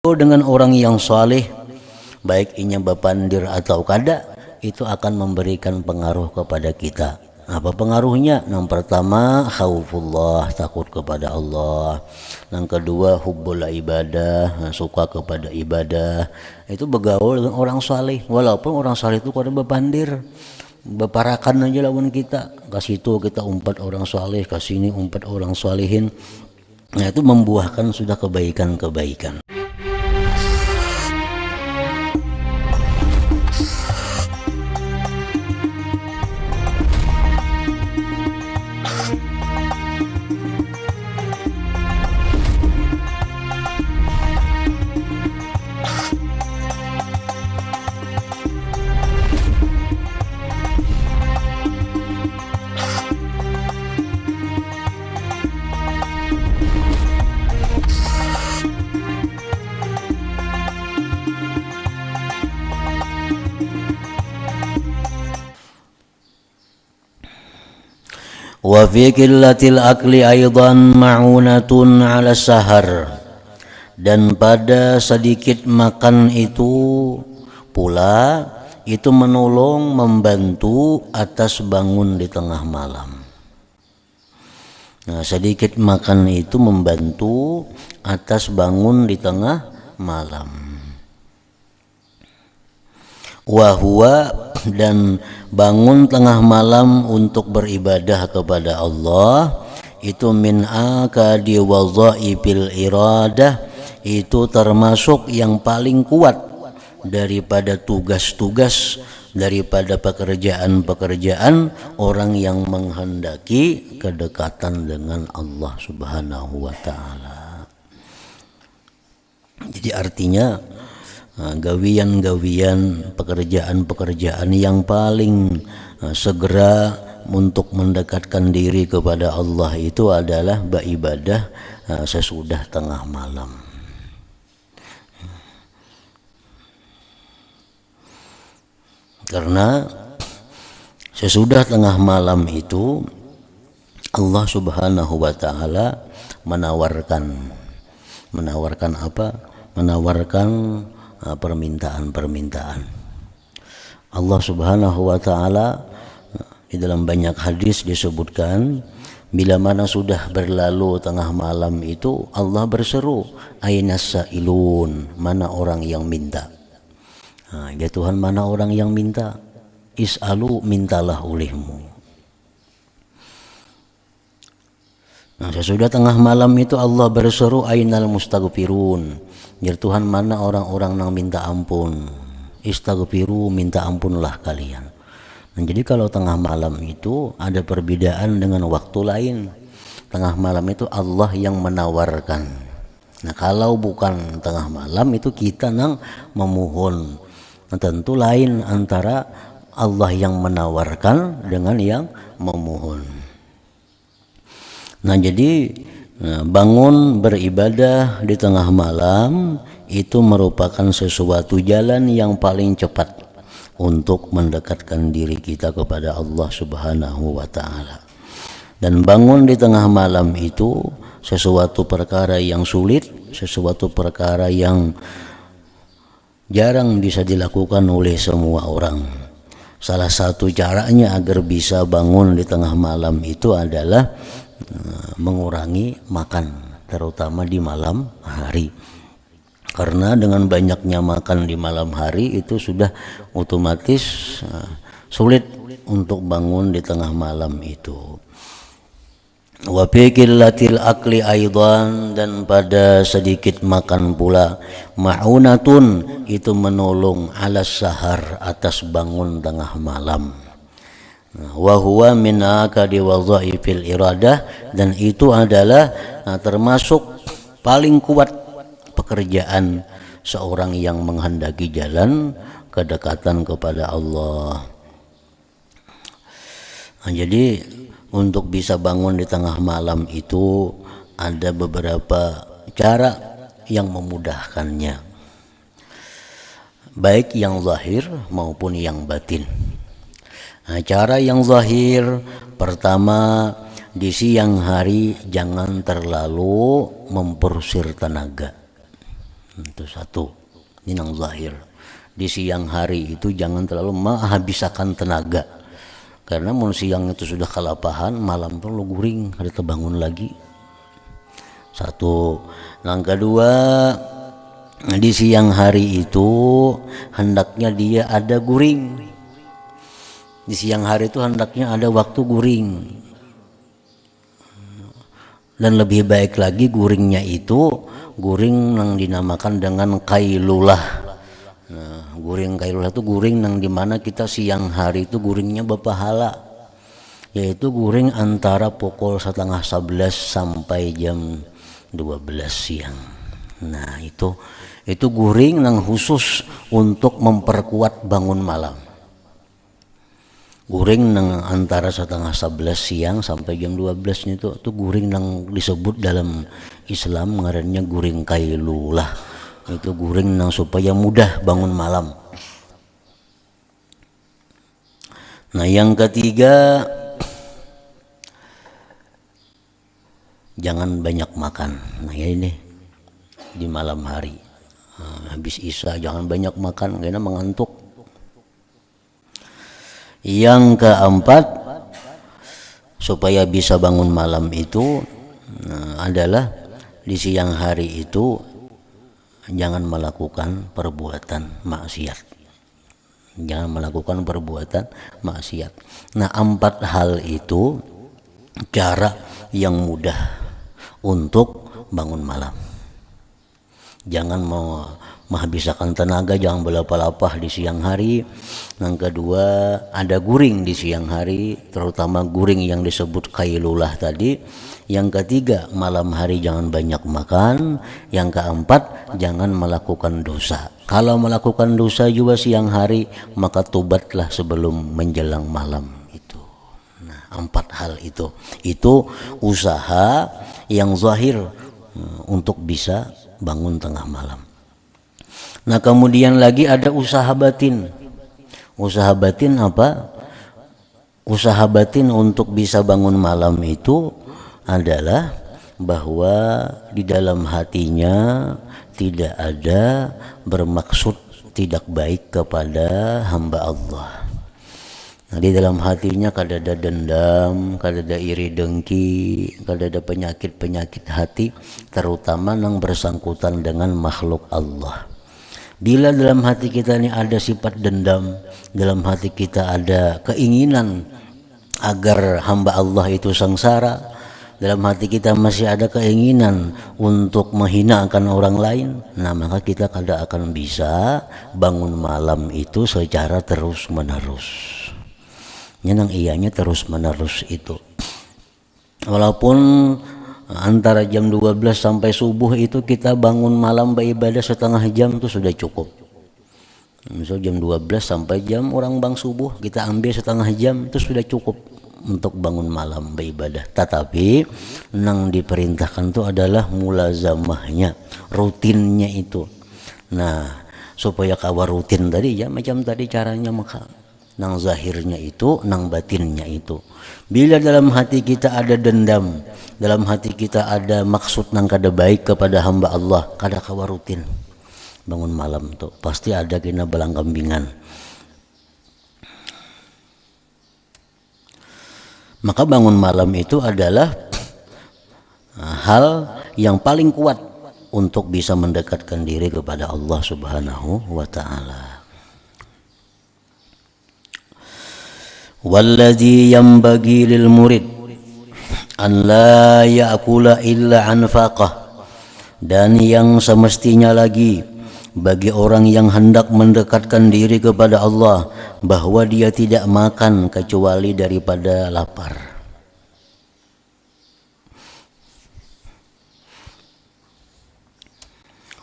dengan orang yang saleh, baik inya bapandir atau kada, itu akan memberikan pengaruh kepada kita. Apa pengaruhnya? Yang pertama, khaufullah, takut kepada Allah. Yang kedua, hubbul ibadah, suka kepada ibadah. Itu bergaul dengan orang saleh, walaupun orang saleh itu kada bapandir, beparakan aja lawan kita. Kasih itu kita umpat orang saleh, kasih ini umpat orang salihin. Nah, itu membuahkan sudah kebaikan-kebaikan. Wa fi qillatil akli aidan ma'unatun 'ala sahar, dan pada sedikit makan itu pula itu menolong, membantu atas bangun di tengah malam. Nah, sedikit makan itu membantu atas bangun di tengah malam. Wahwa, dan bangun tengah malam untuk beribadah kepada Allah itu min akadi wadhaifil iradah, itu termasuk yang paling kuat daripada tugas-tugas, daripada pekerjaan-pekerjaan orang yang menghendaki kedekatan dengan Allah Subhanahu wa taala. Jadi artinya gawian-gawian, pekerjaan-pekerjaan yang paling segera untuk mendekatkan diri kepada Allah itu adalah beribadah sesudah tengah malam. Karena sesudah tengah malam itu Allah Subhanahu wa taala menawarkan apa? Menawarkan permintaan-permintaan. Allah Subhanahu wa taala di dalam banyak hadis disebutkan, bila mana sudah berlalu tengah malam itu Allah berseru, ainas sailun, mana orang yang minta. Ya Tuhan, mana orang yang minta? Is'alu, mintalah olehmu. Nah, sesudah tengah malam itu Allah berseru, ainal mustaghfirun. Ya Tuhan, mana orang-orang yang minta ampun? Istaghfiru, minta ampunlah kalian. Nah, jadi kalau tengah malam itu ada perbedaan dengan waktu lain. Tengah malam itu Allah yang menawarkan. Nah, kalau bukan tengah malam itu kita nang memohon. Nah, tentu lain antara Allah yang menawarkan dengan yang memohon. Nah, jadi bangun beribadah di tengah malam itu merupakan sesuatu jalan yang paling cepat untuk mendekatkan diri kita kepada Allah Subhanahu wa taala. Dan bangun di tengah malam itu sesuatu perkara yang sulit, sesuatu perkara yang jarang bisa dilakukan oleh semua orang. Salah satu caranya agar bisa bangun di tengah malam itu adalah mengurangi makan, terutama di malam hari. Karena dengan banyaknya makan di malam hari itu sudah otomatis sulit untuk bangun di tengah malam itu. Wa fi qillatil akli aidan, dan pada sedikit makan pula ma'unatun, itu menolong ala sahar, atas bangun tengah malam. Wa huwa min akadi wadhaifil iradah, dan itu adalah termasuk paling kuat pekerjaan seorang yang menghendaki jalan kedekatan kepada Allah. Nah, jadi untuk bisa bangun di tengah malam itu ada beberapa cara yang memudahkannya, baik yang zahir maupun yang batin. Nah, cara yang zahir, pertama, di siang hari jangan terlalu mempersir tenaga. Itu satu. Ini yang zahir. Di siang hari itu jangan terlalu menghabiskan tenaga. Karena mau siang itu sudah kelapahan, malam tuh lo guring, ada terbangun lagi. Satu. Yang kedua, di siang hari itu hendaknya dia ada guring. Di siang hari itu hendaknya ada waktu guring. Dan lebih baik lagi guringnya itu guring yang dinamakan dengan kailulah. Nah, guring kailulah itu guring yang dimana kita siang hari itu guringnya berpahala, yaitu guring antara pukul 10:30 sampai jam 12 siang. Nah itu guring yang khusus untuk memperkuat bangun malam. Guring yang antara 10:30 siang sampai jam 12 itu guring yang disebut dalam Islam ngarannya guring kailulah. Itu guring yang supaya mudah bangun malam. Nah yang ketiga, jangan banyak makan. Nah ini di malam hari, habis isya jangan banyak makan karena mengantuk. Yang keempat, supaya bisa bangun malam itu adalah di siang hari itu jangan melakukan perbuatan maksiat. Jangan melakukan perbuatan maksiat. Nah 4 hal itu cara yang mudah untuk bangun malam. Jangan mau menghabiskan tenaga, jangan berlapah-lapah di siang hari. Yang kedua, ada guring di siang hari, terutama guring yang disebut kailulah tadi. Yang ketiga, malam hari jangan banyak makan. Yang keempat, jangan melakukan dosa. Kalau melakukan dosa juga siang hari, maka tobatlah sebelum menjelang malam. 4 hal itu usaha yang zahir untuk bisa bangun tengah malam. Nah kemudian lagi ada usaha batin. Usaha batin apa? Usaha batin untuk bisa bangun malam itu adalah bahwa di dalam hatinya tidak ada bermaksud tidak baik kepada hamba Allah. Nah, di dalam hatinya kada ada dendam, kada ada iri dengki, kada ada penyakit-penyakit hati, terutama yang bersangkutan dengan makhluk Allah. Bila dalam hati kita ini ada sifat dendam, dalam hati kita ada keinginan agar hamba Allah itu sengsara, dalam hati kita masih ada keinginan untuk menghinakan orang lain, nah maka kita kada akan bisa bangun malam itu secara terus menerus. Yang ianya terus menerus itu. Walaupun antara jam 12 sampai subuh itu kita bangun malam beribadah setengah jam itu sudah cukup. Misal jam 12 sampai jam orang bang subuh kita ambil setengah jam itu sudah cukup untuk bangun malam beribadah. Tetapi yang diperintahkan itu adalah mulazamahnya, rutinnya itu. Nah supaya kawa rutin tadi ya macam tadi caranya, maka nang zahirnya itu, nang batinnya itu. Bila dalam hati kita ada dendam, dalam hati kita ada maksud nang kada baik kepada hamba Allah, kada kawa rutin bangun malam tuh pasti ada kena belang kambingan. Maka bangun malam itu adalah hal yang paling kuat untuk bisa mendekatkan diri kepada Allah Subhanahu wa ta'ala. Walladzi yanbaghi lil murid an la ya'kula illa an faqah, dan yang semestinya lagi bagi orang yang hendak mendekatkan diri kepada Allah bahwa dia tidak makan kecuali daripada lapar.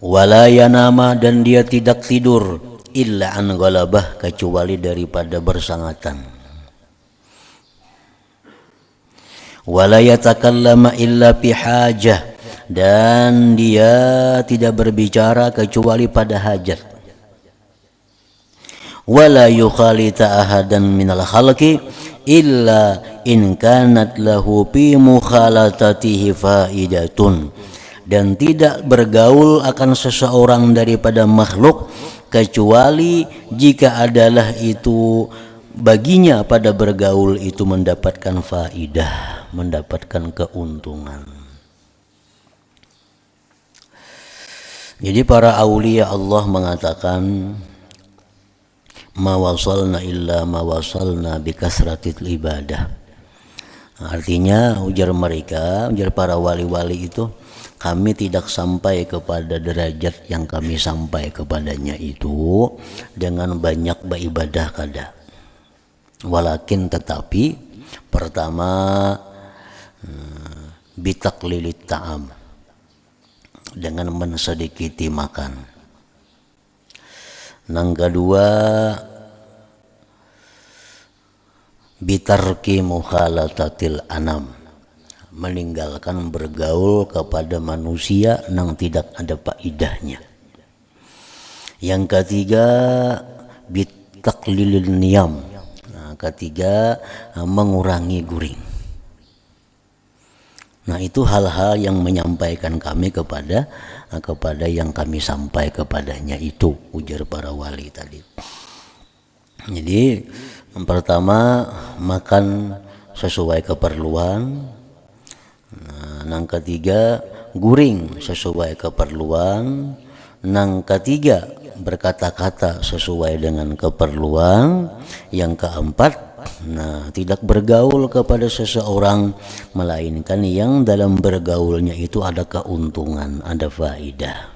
Wala yanama, dan dia tidak tidur illa an ghalabah kecuali daripada bersangatan. Wala yatakallama illa bihajah, dan dia tidak berbicara kecuali pada hajat. Wala yukhalita ahadan minal khalqi illa in kanat lahu bi mukhalatatihi faidatun, dan tidak bergaul akan seseorang daripada makhluk kecuali jika adalah itu baginya pada bergaul itu mendapatkan faidah, mendapatkan keuntungan. Jadi para aulia Allah mengatakan ma wasalna illa ma wasalna bi kasratil ibadah. Artinya ujar mereka, ujar para wali-wali itu, kami tidak sampai kepada derajat yang kami sampai kepadanya itu dengan banyak beribadah kada. Walakin tetapi pertama bitaklilit ta'am, dengan mensedikiti makan. Yang kedua bitarki mukhalatatil anam, meninggalkan bergaul kepada manusia yang tidak ada faedahnya. Yang ketiga bitaklilil niyam, ketiga mengurangi guring. Nah itu hal-hal yang menyampaikan kami kepada yang kami sampai kepadanya itu, ujar para wali tadi. Jadi yang pertama makan sesuai keperluan. Yang ketiga guring sesuai keperluan. Yang ketiga berkata-kata sesuai dengan keperluan. Yang keempat, tidak bergaul kepada seseorang melainkan yang dalam bergaulnya itu ada keuntungan, ada faidah.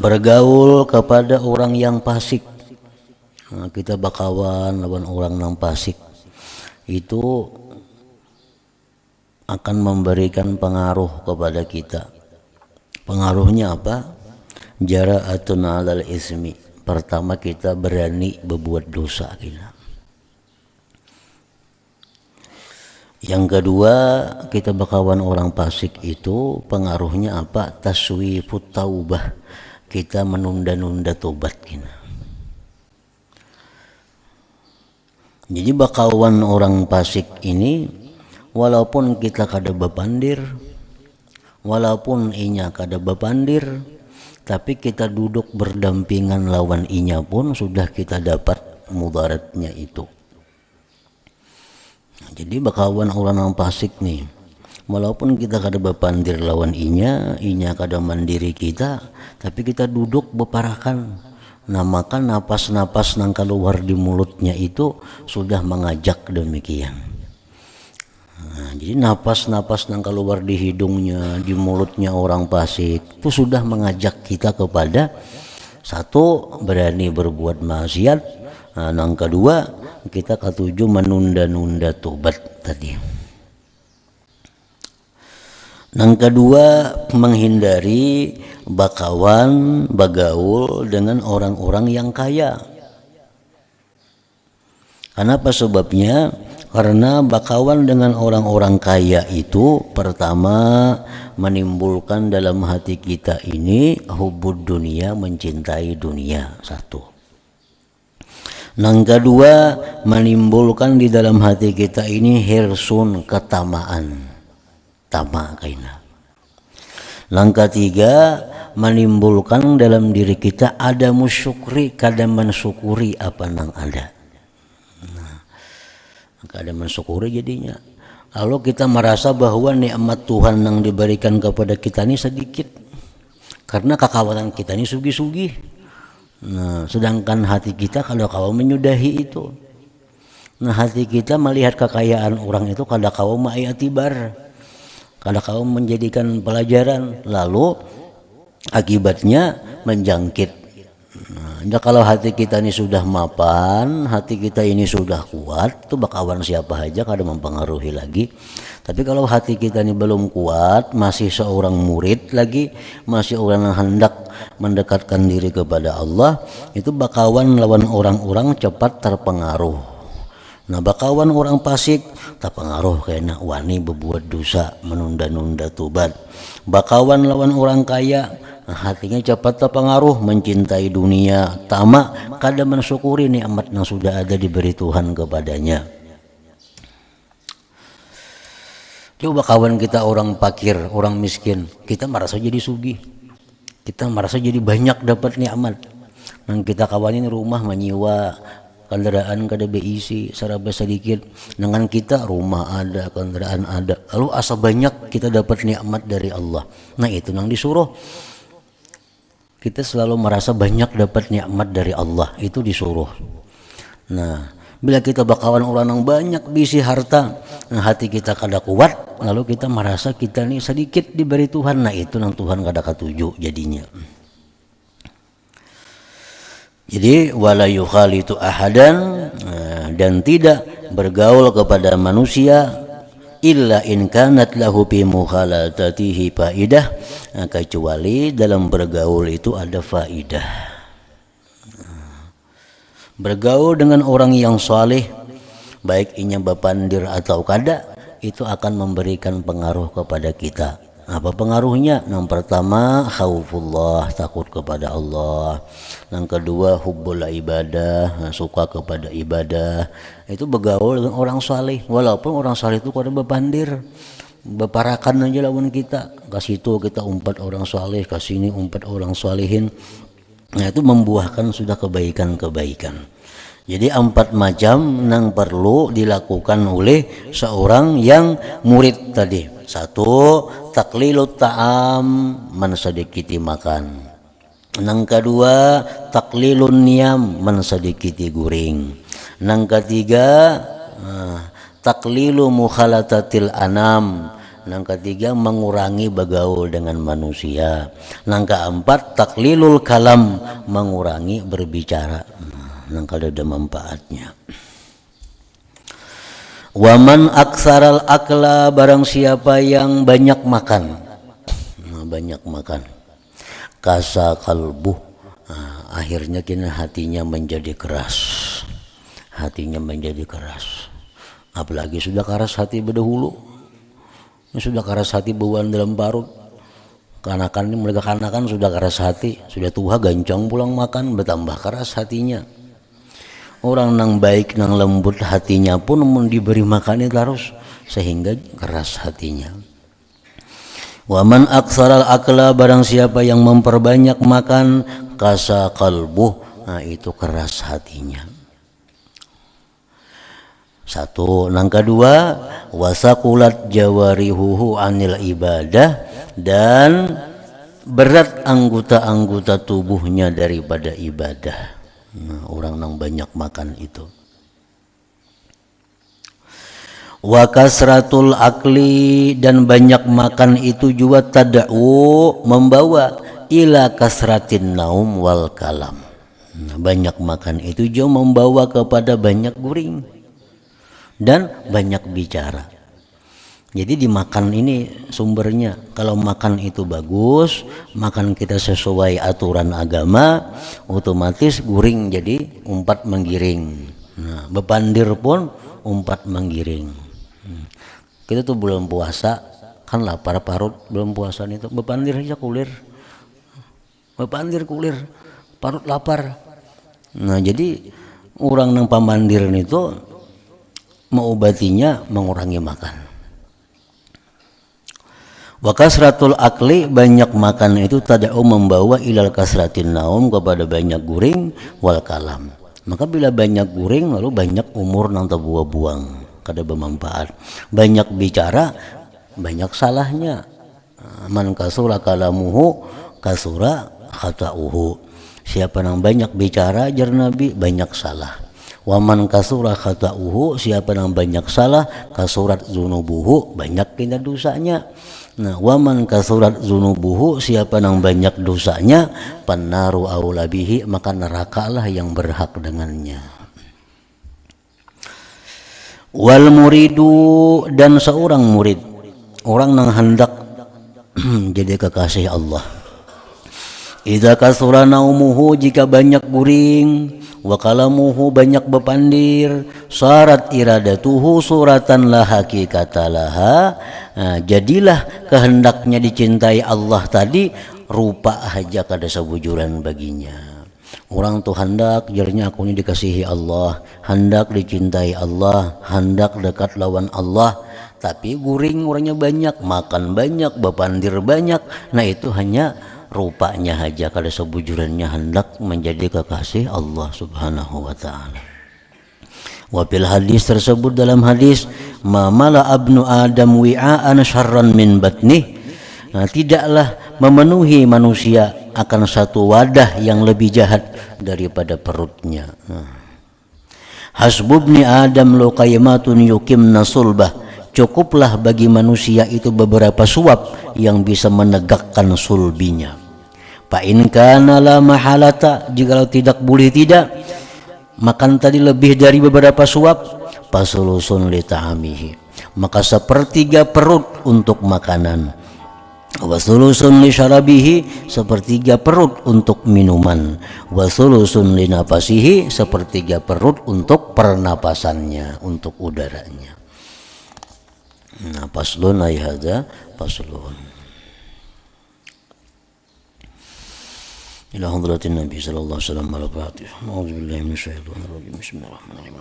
Bergaul kepada orang yang fasik, kita bakawan lawan orang yang fasik itu akan memberikan pengaruh kepada kita. Pengaruhnya apa? Jara'atun 'alal ismi. Pertama kita berani berbuat dosa kita. Yang kedua kita bakawan orang fasik itu pengaruhnya apa? Taswifut taubah. Kita menunda-nunda tobat kita. Jadi bakawan orang fasik ini walaupun kita kada bepandir, walaupun inya kada bepandir, tapi kita duduk berdampingan lawan inya pun sudah kita dapat mudaratnya itu. Jadi bakawan orang yang fasik nih, walaupun kita kada bepandir lawan inya kada mandiri kita, tapi kita duduk beparakan. Makan napas-napas nang keluar di mulutnya itu sudah mengajak demikian. Jadi napas-napas nang keluar di hidungnya, di mulutnya orang fasik itu sudah mengajak kita kepada satu berani berbuat maksiat. Yang kedua kita ketujuh menunda-nunda tobat tadi. Yang kedua menghindari bagaul dengan orang-orang yang kaya. Kenapa sebabnya? Karena bakawan dengan orang-orang kaya itu pertama menimbulkan dalam hati kita ini hubud dunia, mencintai dunia, satu. Yang kedua menimbulkan di dalam hati kita ini hirsun, ketamaan, tamak kaina. Yang ketiga menimbulkan dalam diri kita ada musyukri, kada mensyukuri apa nang ada. Kada mensyukuri jadinya. Kalau kita merasa bahwa nikmat Tuhan yang diberikan kepada kita ini sedikit, karena kekawalan kita ini sugi-sugi. Sedangkan hati kita kalau kau menyudahi itu. Hati kita melihat kekayaan orang itu kada kau ma'iyatibar, kada kau menjadikan pelajaran, lalu akibatnya menjangkit. Kalau hati kita ini sudah mapan, hati kita ini sudah kuat, itu bakawan siapa aja kada mempengaruhi lagi. Tapi kalau hati kita ini belum kuat, masih seorang murid lagi, masih orang yang hendak mendekatkan diri kepada Allah, itu bakawan lawan orang-orang cepat terpengaruh. Bakawan orang fasik terpengaruh kena wani berbuat dosa, menunda-nunda tobat. Bakawan lawan orang kaya, hatinya cepat terpengaruh, mencintai dunia, tamak, kada mensyukuri nikmat yang sudah ada diberi Tuhan kepadanya. Coba kawan kita orang fakir, orang miskin, kita merasa jadi sugih, kita merasa jadi banyak dapat nikmat. Nang kita kawanin rumah menyewa, kendaraan kada beisi, saraba sedikit. Dengan kita rumah ada, kendaraan ada, lalu asa banyak kita dapat nikmat dari Allah. Nah itu nang disuruh. Kita selalu merasa banyak dapat nikmat dari Allah, itu disuruh. Nah, bila kita bakawan orang yang banyak bisi harta, nah hati kita kada kuat, lalu kita merasa kita ini sedikit diberi Tuhan. Nah itu nang Tuhan kada katuju jadinya. Jadi wala yukhalitu ahadan, dan tidak bergaul kepada manusia illa in kanat lahu fi mukhalatatihi faidah, kecuali dalam bergaul itu ada faidah. Bergaul dengan orang yang saleh, baik inya bapandir atau kada, itu akan memberikan pengaruh kepada kita. Apa pengaruhnya? Yang pertama khaufullah, takut kepada Allah. Yang kedua hubbul ibadah, suka kepada ibadah. Itu bergaul dengan orang saleh, walaupun orang saleh itu kada bapandir, beparakan aja lawan kita. Kasih itu kita umpat orang saleh, kasih ini umpat orang salehin. Nah itu membuahkan sudah kebaikan-kebaikan. Jadi 4 macam yang perlu dilakukan oleh seorang yang murid tadi. 1, taklilut ta'am, mensedikiti makan. Yang kedua, taklilun niam, mensedikiti guring. Yang ketiga, taklilu mukhalatatil anam. Yang ketiga, mengurangi bergaul dengan manusia. Yang keempat, taklilul kalam, mengurangi berbicara. Yang kada manfaatnya. Waman aksaral akla, barang siapa yang banyak makan. Banyak makan. Kasa kalbu, akhirnya kini hatinya menjadi keras. Hatinya menjadi keras. Apalagi sudah keras hati berdahulu. Sudah keras hati bawaan dalam parut. Kanakan ini mereka kanakan sudah keras hati, sudah tua gancang pulang makan, bertambah keras hatinya. Orang nang baik nang lembut hatinya pun diberi makannya terus sehingga keras hatinya. Waman aksaral akla, barang siapa yang memperbanyak makan, kasa kalbuh, nah itu keras hatinya. 1. Yang kedua, wasakulat jawarihuhu anil ibadah, dan berat anggota-anggota tubuhnya daripada ibadah. Nah, orang yang banyak makan itu. Wa kasratul akli, dan banyak makan itu juga tad'u, membawa ila kasratin naum wal kalam. Nah, banyak makan itu juga membawa kepada banyak guring dan banyak bicara. Jadi dimakan ini sumbernya. Kalau makan itu bagus, makan kita sesuai aturan agama, otomatis guring jadi umpat menggiring. Nah, bepandir pun umpat menggiring. Kita tuh belum puasa, kan lapar parut, belum puasa itu bepandir aja kulir. Bepandir kulir, parut lapar. Nah, jadi orang yang pamandir itu mengobatinya mengurangi makan. Wa kasratul akli, banyak makan itu tada'u, membawa ilal kasratin naum, kepada banyak guring wal kalam. Maka bila banyak guring lalu banyak umur nang terbuang-buang, kada bermanfaat. Banyak bicara, banyak salahnya. Man kasura kalamuhu kasura khata'uhu. Siapa yang banyak bicara, jar Nabi, banyak salah. Waman kasura khata'uhu, siapa yang banyak salah, kasurat zunubuhu, banyak kena dosanya. Nah, waman kasurat zunubuhu, siapa yang banyak dosanya, pannaru aula bihi, maka nerakalah yang berhak dengannya. Wal muridu, dan seorang murid, orang yang hendak jadi kekasih Allah. Idza kasura naumuhu, jika banyak guring, wa kalamuhu, banyak bepandir, syarat iradatuhu suratan la hakikatalaha. Nah, jadilah kehendaknya dicintai Allah tadi rupa aja kada sebujuran baginya. Orang tuh hendak jarnya aku ini dikasihi Allah, hendak dicintai Allah, hendak dekat lawan Allah. tapi guring orangnya banyak, makan banyak, bepandir banyak. Nah itu hanya rupanya aja, kalau sebujurannya hendak menjadi kekasih Allah Subhanahu wa taala. Wafil hadis tersebut, dalam hadis, ma mala abnu adam wi'aan syarran min batnih, nah, tidaklah memenuhi manusia akan satu wadah yang lebih jahat daripada perutnya. Hasbubni adam lo qaymatun yukimna sulbah, cukuplah bagi manusia itu beberapa suap yang bisa menegakkan sulbinya. Fa in kana la mahalata, jika tidak boleh tidak makan tadi lebih dari beberapa suap, fasulusun li ta'amihi, maka sepertiga perut untuk makanan, wasulusun li syarabihi, sepertiga perut untuk minuman, wasulusun li nafasihi, sepertiga perut untuk pernapasannya, untuk udaranya. Nah, paslun ay hadza paslun. Ila hadratin Nabi sallallahu alaihi wasallam al-Fatihah. A'udzubillahi minasyaitonir rajim. Bismillahirrahmanirrahim.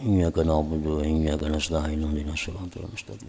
Iyyaka na'budu wa iyyaka nasta'in. Ihdinas siratal mustaqim.